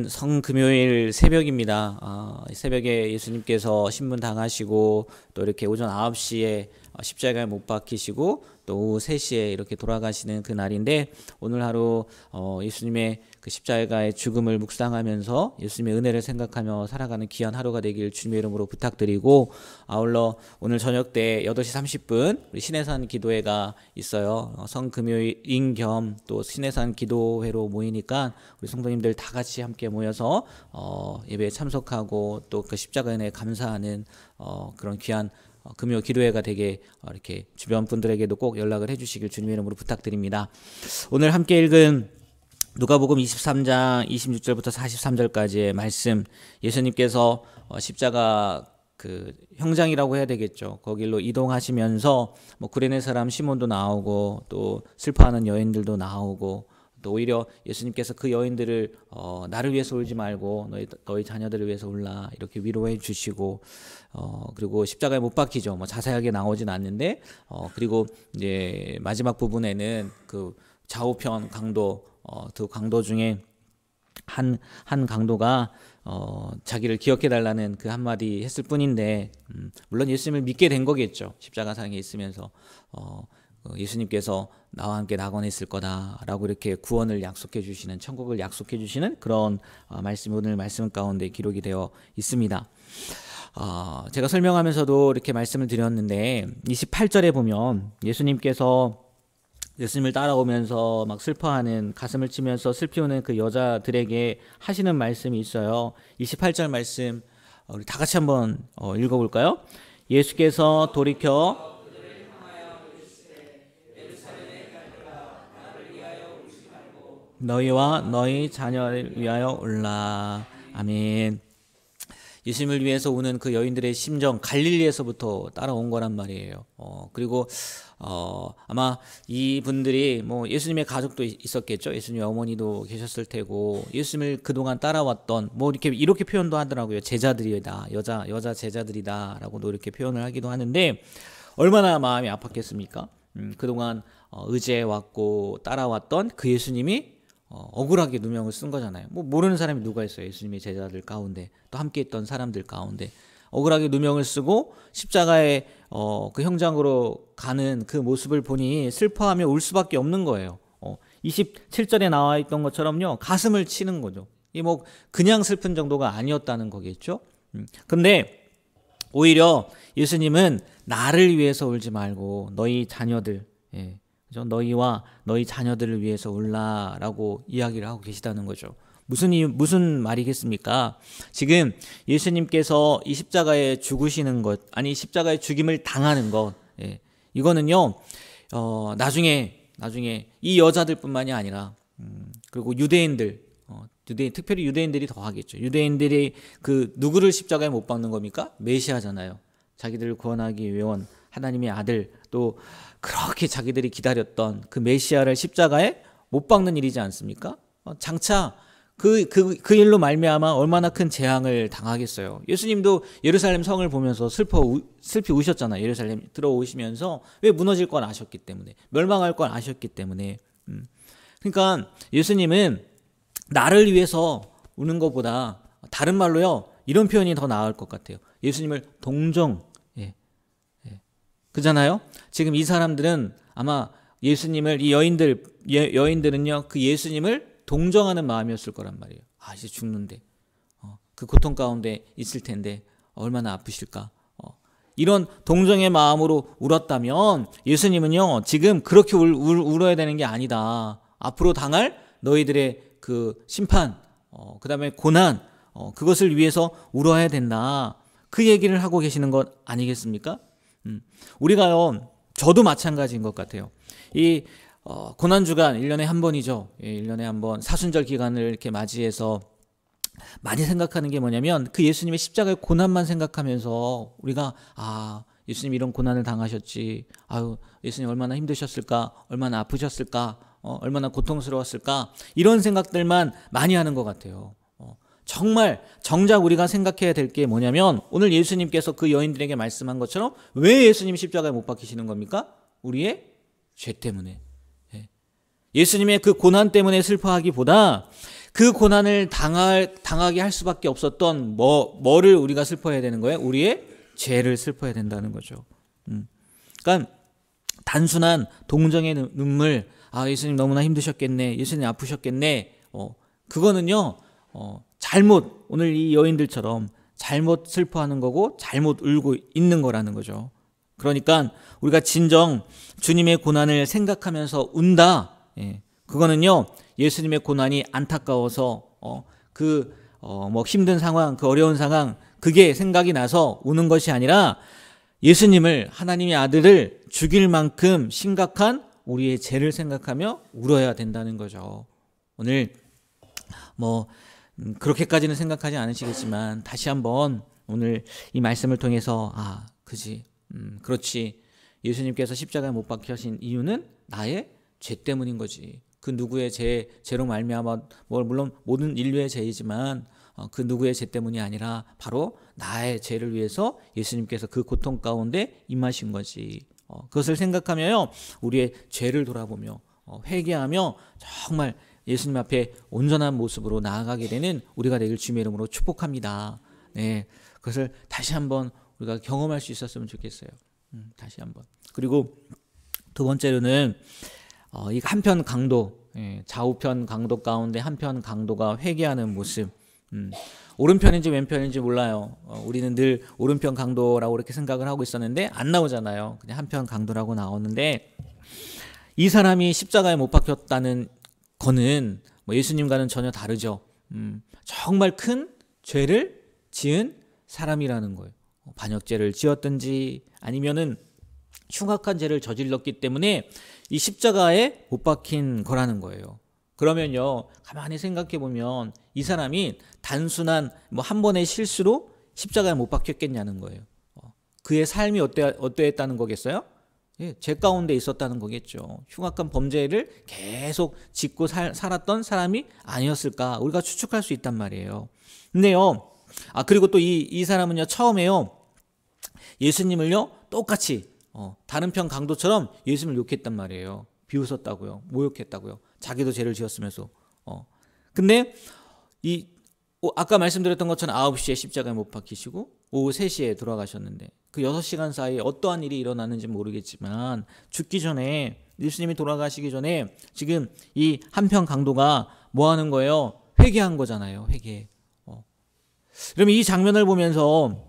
오늘은 성금요일 새벽입니다. 새벽에 예수님께서 신문 당하시고 또 이렇게 오전 9시에 십자가에 못 박히시고 또 오후 3시에 이렇게 돌아가시는 그 날인데, 오늘 하루 예수님의 그 십자가의 죽음을 묵상하면서 예수님의 은혜를 생각하며 살아가는 귀한 하루가 되길 주님의 이름으로 부탁드리고, 아울러 오늘 저녁 때 8시 30분 우리 신해산 기도회가 있어요. 성금요일인 겸 또 신해산 기도회로 모이니까 우리 성도님들 다 같이 함께 모여서 예배에 참석하고 또 그 십자가 은혜에 감사하는 그런 귀한 금요 기도회가 되게 이렇게 주변 분들에게도 꼭 연락을 해주시길 주님의 이름으로 부탁드립니다. 오늘 함께 읽은 누가복음 23장 26절부터 43절까지의 말씀, 예수님께서 십자가 그 형장이라고 해야 되겠죠. 거길로 이동하시면서 뭐 구레네 사람 시몬도 나오고 또 슬퍼하는 여인들도 나오고, 또 오히려 예수님께서 그 여인들을 나를 위해서 울지 말고 너희 자녀들을 위해서 울라 이렇게 위로해 주시고, 그리고 십자가에 못 박히죠. 뭐 자세하게 나오진 않는데, 그리고 이제 마지막 부분에는 그 좌우편 강도, 두 강도 중에 한 강도가 자기를 기억해 달라는 그 한마디 했을 뿐인데, 물론 예수님을 믿게 된 거겠죠. 십자가상에 있으면서 예수님께서 나와 함께 낙원에 있을 거다라고 이렇게 구원을 약속해 주시는, 천국을 약속해 주시는 그런 말씀이 오늘 말씀 가운데 기록이 되어 있습니다. 제가 설명하면서도 이렇게 말씀을 드렸는데, 28절에 보면 예수님께서 예수님을 따라오면서 막 슬퍼하는, 가슴을 치면서 슬피우는 그 여자들에게 하시는 말씀이 있어요. 28절 말씀 우리 다 같이 한번 읽어볼까요? 예수께서 돌이켜 너희와 너희 자녀를 위하여 울라. 아멘. 예수님을 위해서 우는 그 여인들의 심정, 갈릴리에서부터 따라온 거란 말이에요. 그리고 아마 이분들이 뭐 예수님의 가족도 있었겠죠. 예수님의 어머니도 계셨을 테고, 예수님을 그동안 따라왔던, 뭐 이렇게 표현도 하더라고요. 제자들이다, 여자 제자들이다라고도 이렇게 표현을 하기도 하는데, 얼마나 마음이 아팠겠습니까? 그동안 의지해 왔고 따라왔던 그 예수님이 억울하게 누명을 쓴 거잖아요. 뭐 모르는 사람이 누가 있어요. 예수님의 제자들 가운데, 또 함께 있던 사람들 가운데 억울하게 누명을 쓰고 십자가의 그 형장으로 가는 그 모습을 보니 슬퍼하며 울 수밖에 없는 거예요. 27절에 나와 있던 것처럼요, 가슴을 치는 거죠. 이 뭐 그냥 슬픈 정도가 아니었다는 거겠죠. 근데 오히려 예수님은 나를 위해서 울지 말고 너희 자녀들, 너희와 너희 자녀들을 위해서 울라라고 이야기를 하고 계시다는 거죠. 무슨 말이겠습니까? 지금 예수님께서 이 십자가에 죽으시는 것, 아니 십자가에 죽임을 당하는 것, 이거는요 나중에 이 여자들뿐만이 아니라 그리고 유대인들, 특별히 유대인들이 더 하겠죠. 유대인들이 그 누구를 십자가에 못 박는 겁니까? 메시아잖아요. 자기들을 구원하기 위해 온 하나님의 아들, 또 그렇게 자기들이 기다렸던 그 메시아를 십자가에 못 박는 일이지 않습니까? 장차 그 일로 말미암아 얼마나 큰 재앙을 당하겠어요. 예수님도 예루살렘 성을 보면서 슬피 우셨잖아요. 예루살렘 들어오시면서. 왜 무너질 걸 아셨기 때문에, 멸망할 걸 아셨기 때문에. 그러니까 예수님은 나를 위해서 우는 것보다, 다른 말로요, 이런 표현이 더 나을 것 같아요. 예수님을 그잖아요. 지금 이 사람들은 아마 예수님을, 이 여인들은요, 그 예수님을 동정하는 마음이었을 거란 말이에요. 이제 죽는데, 그 고통 가운데 있을 텐데 얼마나 아프실까. 이런 동정의 마음으로 울었다면 예수님은요, 지금 그렇게 울어야 되는 게 아니다. 앞으로 당할 너희들의 그 심판, 그 다음에 고난, 그것을 위해서 울어야 된다. 그 얘기를 하고 계시는 것 아니겠습니까? 우리가요, 저도 마찬가지인 것 같아요. 이 고난주간 1년에 한 번이죠. 1년에 한 번 사순절 기간을 이렇게 맞이해서 많이 생각하는 게 뭐냐면, 그 예수님의 십자가의 고난만 생각하면서 우리가 예수님 이런 고난을 당하셨지, 예수님 얼마나 힘드셨을까, 얼마나 아프셨을까, 얼마나 고통스러웠을까, 이런 생각들만 많이 하는 것 같아요. 정말 정작 우리가 생각해야 될 게 뭐냐면, 오늘 예수님께서 그 여인들에게 말씀한 것처럼 왜 예수님이 십자가에 못 박히시는 겁니까? 우리의 죄 때문에. 예수님의 그 고난 때문에 슬퍼하기보다 그 고난을 당하게 할 수밖에 없었던 뭐를 우리가 슬퍼해야 되는 거예요? 우리의 죄를 슬퍼해야 된다는 거죠. 그러니까 단순한 동정의 눈물, 아 예수님 너무나 힘드셨겠네, 예수님 아프셨겠네, 그거는요 잘못, 오늘 이 여인들처럼 잘못 슬퍼하는 거고 잘못 울고 있는 거라는 거죠. 그러니까 우리가 진정 주님의 고난을 생각하면서 운다, 그거는요 예수님의 고난이 안타까워서 뭐 힘든 상황, 그 어려운 상황, 그게 생각이 나서 우는 것이 아니라 예수님을, 하나님의 아들을 죽일 만큼 심각한 우리의 죄를 생각하며 울어야 된다는 거죠. 오늘 뭐 그렇게까지는 생각하지 않으시겠지만 다시 한번 오늘 이 말씀을 통해서 그지, 그렇지, 예수님께서 십자가에 못 박히신 이유는 나의 죄 때문인 거지. 그 누구의 죄로 말미암아, 물론 모든 인류의 죄이지만 그 누구의 죄 때문이 아니라 바로 나의 죄를 위해서 예수님께서 그 고통 가운데 임하신 거지. 그것을 생각하며요 우리의 죄를 돌아보며 회개하며 정말 예수님 앞에 온전한 모습으로 나아가게 되는 우리가 되길 주님의 이름으로 축복합니다. 네, 그것을 다시 한번 우리가 경험할 수 있었으면 좋겠어요. 다시 한번. 그리고 두 번째로는 이 한편 강도, 좌우편 강도 가운데 한편 강도가 회개하는 모습. 오른편인지 왼편인지 몰라요. 우리는 늘 오른편 강도라고 이렇게 생각을 하고 있었는데 안 나오잖아요. 그냥 한편 강도라고 나오는데, 이 사람이 십자가에 못 박혔다는 거는 뭐 예수님과는 전혀 다르죠. 정말 큰 죄를 지은 사람이라는 거예요. 반역죄를 지었든지 아니면은 흉악한 죄를 저질렀기 때문에 이 십자가에 못 박힌 거라는 거예요. 그러면요 가만히 생각해 보면 이 사람이 단순한 뭐 한 번의 실수로 십자가에 못 박혔겠냐는 거예요. 그의 삶이 어떠했다는 거겠어요? 죄 가운데 있었다는 거겠죠. 흉악한 범죄를 계속 짓고 살았던 사람이 아니었을까 우리가 추측할 수 있단 말이에요. 근데요, 그리고 또 이 사람은요 처음에요 예수님을요 똑같이 다른 편 강도처럼 예수님을 욕했단 말이에요. 비웃었다고요, 모욕했다고요. 자기도 죄를 지었으면서. 근데 아까 말씀드렸던 것처럼 9시에 십자가에 못 박히시고 오후 3시에 돌아가셨는데 그 6시간 사이에 어떠한 일이 일어났는지 모르겠지만 죽기 전에, 예수님이 돌아가시기 전에 지금 이 한편 강도가 뭐 하는 거예요? 회개한 거잖아요. 회개. 그러면 이 장면을 보면서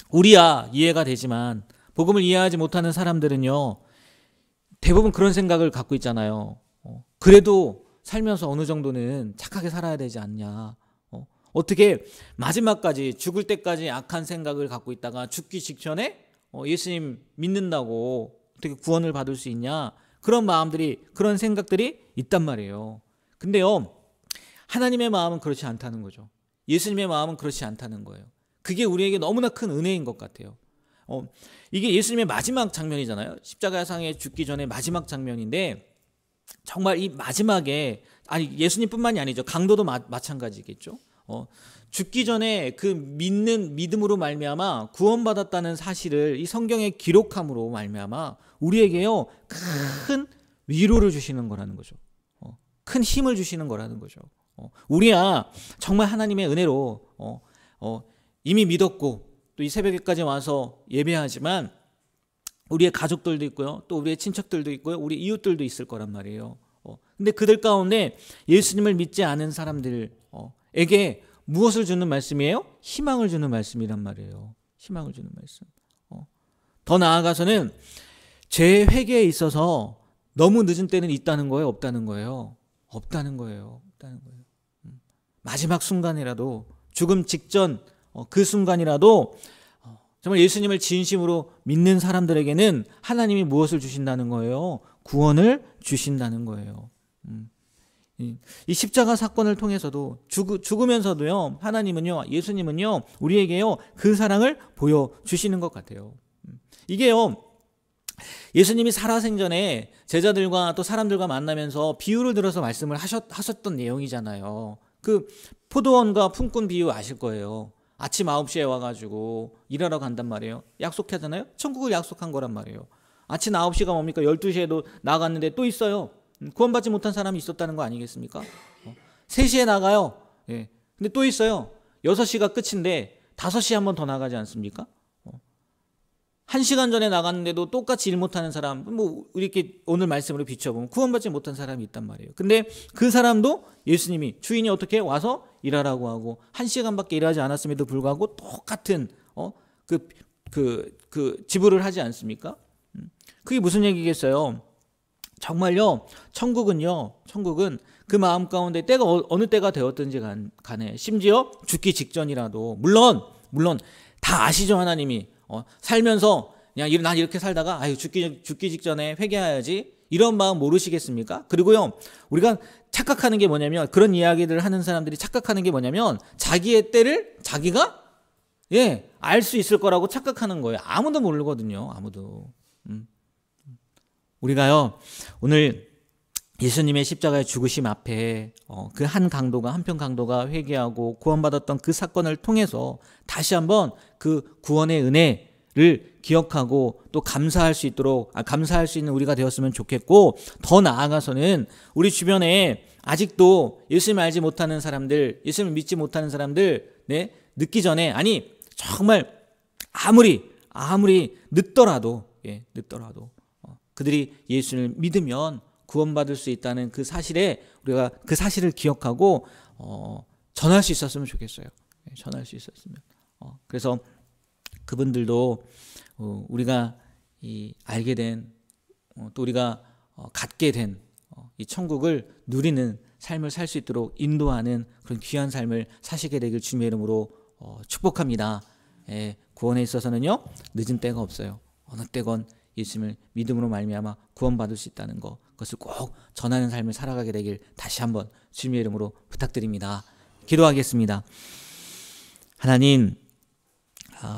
우리야 이해가 되지만 복음을 이해하지 못하는 사람들은요 대부분 그런 생각을 갖고 있잖아요. 그래도 살면서 어느 정도는 착하게 살아야 되지 않냐. 어떻게 마지막까지, 죽을 때까지 악한 생각을 갖고 있다가 죽기 직전에 예수님 믿는다고 어떻게 구원을 받을 수 있냐. 그런 마음들이, 그런 생각들이 있단 말이에요. 근데요 하나님의 마음은 그렇지 않다는 거죠. 예수님의 마음은 그렇지 않다는 거예요. 그게 우리에게 너무나 큰 은혜인 것 같아요. 이게 예수님의 마지막 장면이잖아요. 십자가상에 죽기 전에 마지막 장면인데 정말 이 마지막에, 예수님뿐만이 아니죠. 강도도 마찬가지겠죠. 죽기 전에 그 믿음으로 말미암아 구원받았다는 사실을 이 성경에 기록함으로 말미암아 우리에게요 큰 위로를 주시는 거라는 거죠. 큰 힘을 주시는 거라는 거죠. 우리야 정말 하나님의 은혜로 이미 믿었고 또 이 새벽에까지 와서 예배하지만 우리의 가족들도 있고요, 또 우리의 친척들도 있고요, 우리 이웃들도 있을 거란 말이에요. 근데 그들 가운데 예수님을 믿지 않은 사람들에게 무엇을 주는 말씀이에요? 희망을 주는 말씀이란 말이에요. 희망을 주는 말씀. 더 나아가서는 죄 회개에 있어서 너무 늦은 때는 있다는 거예요, 없다는 거예요? 없다는 거예요. 없다는 거예요. 마지막 순간이라도, 죽음 직전 그 순간이라도 정말 예수님을 진심으로 믿는 사람들에게는 하나님이 무엇을 주신다는 거예요? 구원을 주신다는 거예요. 이 십자가 사건을 통해서도 죽으면서도요 하나님은요, 예수님은요 우리에게요 그 사랑을 보여주시는 것 같아요. 이게요 예수님이 살아생전에 제자들과 또 사람들과 만나면서 비유를 들어서 말씀을 하셨던 내용이잖아요. 그 포도원과 품꾼 비유 아실 거예요. 아침 9시에 와가지고 일하러 간단 말이에요. 약속하잖아요. 천국을 약속한 거란 말이에요. 아침 9시가 뭡니까? 12시에도 나갔는데 또 있어요. 구원받지 못한 사람이 있었다는 거 아니겠습니까? 3시에 나가요. 예. 근데 또 있어요. 6시가 끝인데 5시에 한 번 더 나가지 않습니까? 1시간 전에 나갔는데도 똑같이 일 못하는 사람, 뭐 이렇게 오늘 말씀으로 비춰보면 구원받지 못한 사람이 있단 말이에요. 근데 그 사람도 예수님이 주인이 어떻게 와서 일하라고 하고 1시간밖에 일하지 않았음에도 불구하고 똑같은 지불을 하지 않습니까? 그게 무슨 얘기겠어요? 정말요, 천국은 그 마음 가운데 때가 어느 때가 되었든지 간에 심지어 죽기 직전이라도 물론 다 아시죠. 하나님이 살면서 그냥 난 이렇게 살다가 아유 죽기 직전에 회개해야지 이런 마음 모르시겠습니까? 그리고요, 우리가 착각하는 게 뭐냐면, 그런 이야기들을 하는 사람들이 착각하는 게 뭐냐면 자기의 때를 자기가 알 수 있을 거라고 착각하는 거예요. 아무도 모르거든요. 아무도. 우리가요, 오늘 예수님의 십자가의 죽으심 앞에 그 한편 강도가 회개하고 구원받았던 그 사건을 통해서 다시 한번 그 구원의 은혜를 기억하고 또 감사할 수 있는 우리가 되었으면 좋겠고, 더 나아가서는 우리 주변에 아직도 예수님을 알지 못하는 사람들, 예수님을 믿지 못하는 사람들, 늦기 전에, 아니 정말 아무리 늦더라도 그들이 예수님을 믿으면 구원받을 수 있다는 그 사실에 우리가 그 사실을 기억하고 전할 수 있었으면 좋겠어요. 전할 수 있었으면. 그래서 그분들도 우리가 알게 된, 또 우리가 갖게 된 이 천국을 누리는 삶을 살 수 있도록 인도하는 그런 귀한 삶을 사시게 되길 주님의 이름으로 축복합니다. 구원에 있어서는요, 늦은 때가 없어요. 어느 때건 예수님을 믿음으로 말미암아 구원받을 수 있다는 것, 그것을 꼭 전하는 삶을 살아가게 되길 다시 한번 주님의 이름으로 부탁드립니다. 기도하겠습니다. 하나님,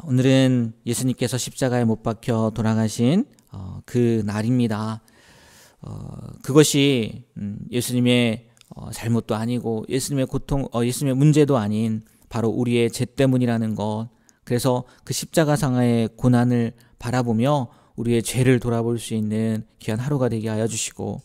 오늘은 예수님께서 십자가에 못 박혀 돌아가신 그 날입니다. 그것이 예수님의 잘못도 아니고 예수님의 고통, 예수님의 문제도 아닌 바로 우리의 죄 때문이라는 것. 그래서 그 십자가상의 고난을 바라보며 우리의 죄를 돌아볼 수 있는 귀한 하루가 되게 하여 주시고,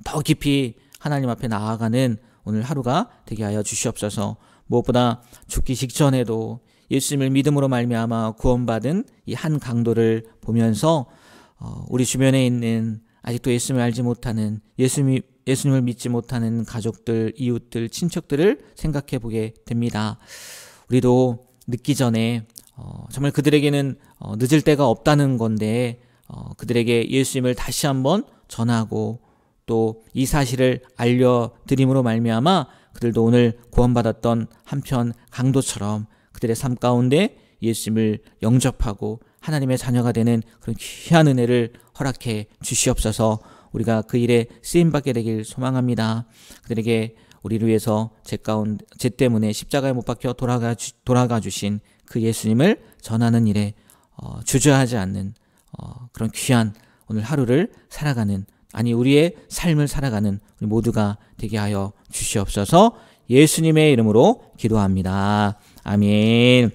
더 깊이 하나님 앞에 나아가는 오늘 하루가 되게 하여 주시옵소서. 무엇보다 죽기 직전에도 예수님을 믿음으로 말미암아 구원받은 이 한 강도를 보면서 우리 주변에 있는 아직도 예수님을 알지 못하는, 예수님을 믿지 못하는 가족들, 이웃들, 친척들을 생각해 보게 됩니다. 우리도 늦기 전에 정말 그들에게는 늦을 때가 없다는 건데, 그들에게 예수님을 다시 한번 전하고 또 이 사실을 알려드림으로 말미암아 그들도 오늘 구원받았던 한편 강도처럼 그들의 삶 가운데 예수님을 영접하고 하나님의 자녀가 되는 그런 귀한 은혜를 허락해 주시옵소서. 우리가 그 일에 쓰임받게 되길 소망합니다. 그들에게 우리를 위해서 죄 때문에 십자가에 못 박혀 돌아가 주신 그 예수님을 전하는 일에 주저하지 않는 그런 귀한 오늘 하루를 살아가는, 아니 우리의 삶을 살아가는 우리 모두가 되게 하여 주시옵소서. 예수님의 이름으로 기도합니다. 아멘.